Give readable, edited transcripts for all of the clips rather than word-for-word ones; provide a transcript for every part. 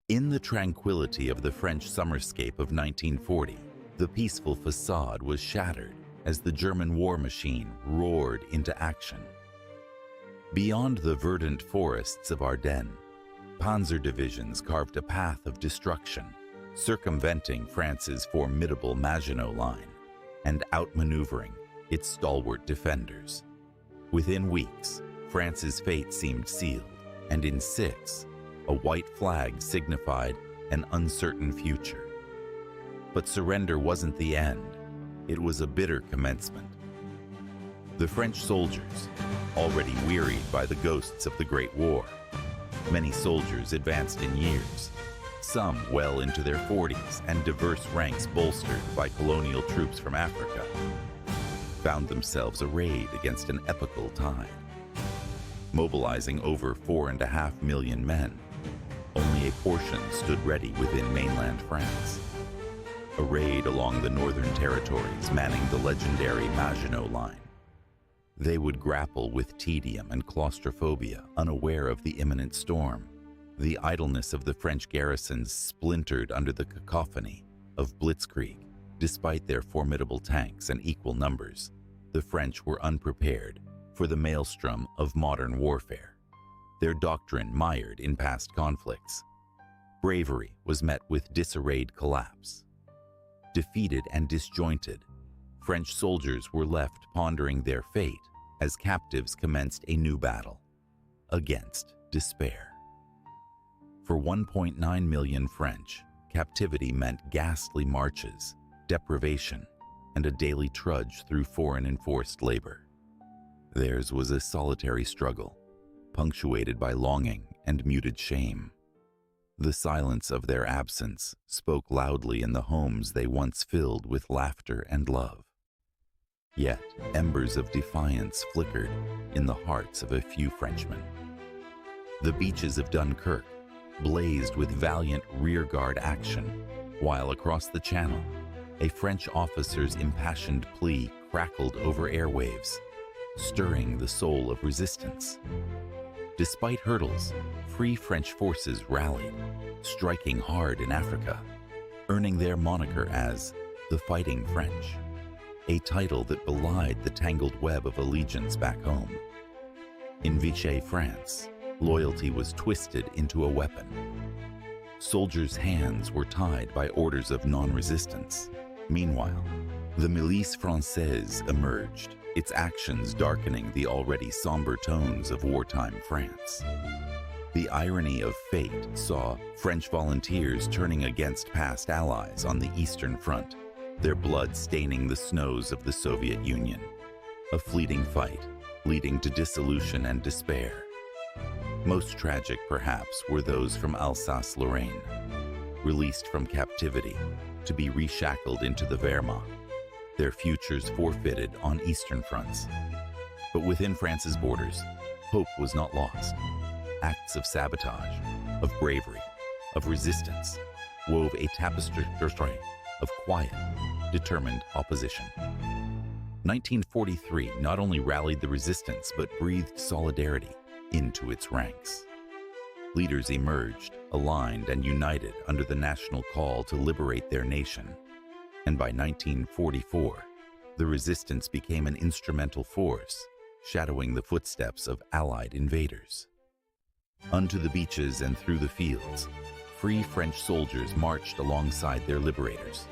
In the tranquility of the French summerscape of 1940, the peaceful facade was shattered as the German war machine roared into action. Beyond the verdant forests of Ardennes, panzer divisions carved a path of destruction, circumventing France's formidable Maginot Line and outmaneuvering its stalwart defenders. Within weeks, France's fate seemed sealed, and in 6, a white flag signified an uncertain future. But surrender wasn't the end. It was a bitter commencement. The French soldiers, already wearied by the ghosts of the Great War, many soldiers advanced in years, some well into their 40s and diverse ranks bolstered by colonial troops from Africa, found themselves arrayed against an epical tide. Mobilizing over 4.5 million men, only a portion stood ready within mainland France. Arrayed along the northern territories manning the legendary Maginot Line, they would grapple with tedium and claustrophobia, unaware of the imminent storm. The idleness of the French garrisons splintered under the cacophony of blitzkrieg. Despite their formidable tanks and equal numbers, the French were unprepared for the maelstrom of modern warfare, their doctrine mired in past conflicts. Bravery was met with disarrayed collapse. Defeated and disjointed, French soldiers were left pondering their fate as captives commenced a new battle against despair. For 1.9 million French, captivity meant ghastly marches, deprivation, and a daily trudge through foreign enforced labor. Theirs was a solitary struggle, punctuated by longing and muted shame. The silence of their absence spoke loudly in the homes they once filled with laughter and love. Yet, embers of defiance flickered in the hearts of a few Frenchmen. The beaches of Dunkirk blazed with valiant rearguard action, while across the Channel, a French officer's impassioned plea crackled over airwaves, stirring the soul of resistance. Despite hurdles, Free French forces rallied, striking hard in Africa, earning their moniker as the Fighting French, a title that belied the tangled web of allegiance back home. In Vichy, France, loyalty was twisted into a weapon. Soldiers' hands were tied by orders of non-resistance. Meanwhile, the Milice Française emerged, its actions darkening the already somber tones of wartime France. The irony of fate saw French volunteers turning against past allies on the Eastern Front, their blood staining the snows of the Soviet Union. A fleeting fight, leading to dissolution and despair. Most tragic, perhaps, were those from Alsace-Lorraine, released from captivity to be reshackled into the Wehrmacht, their futures forfeited on Eastern fronts. But within France's borders, hope was not lost. Acts of sabotage, of bravery, of resistance, wove a tapestry of quiet, determined opposition. 1943 not only rallied the resistance, but breathed solidarity into its ranks. Leaders emerged, aligned and united under the national call to liberate their nation. And by 1944, the resistance became an instrumental force, shadowing the footsteps of Allied invaders. Unto the beaches and through the fields, free French soldiers marched alongside their liberators.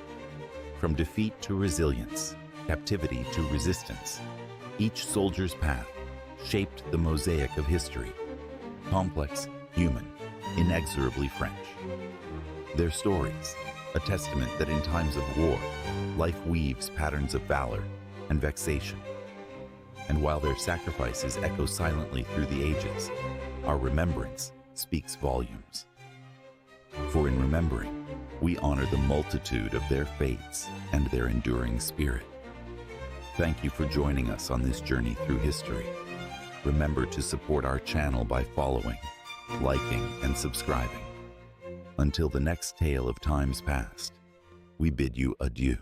From defeat to resilience, captivity to resistance, each soldier's path shaped the mosaic of history, complex, human, inexorably French. Their stories, a testament that in times of war, life weaves patterns of valor and vexation. And while their sacrifices echo silently through the ages, our remembrance speaks volumes. For in remembering, we honor the multitude of their fates and their enduring spirit. Thank you for joining us on this journey through history. Remember to support our channel by following, liking, and subscribing. Until the next tale of times past, we bid you adieu.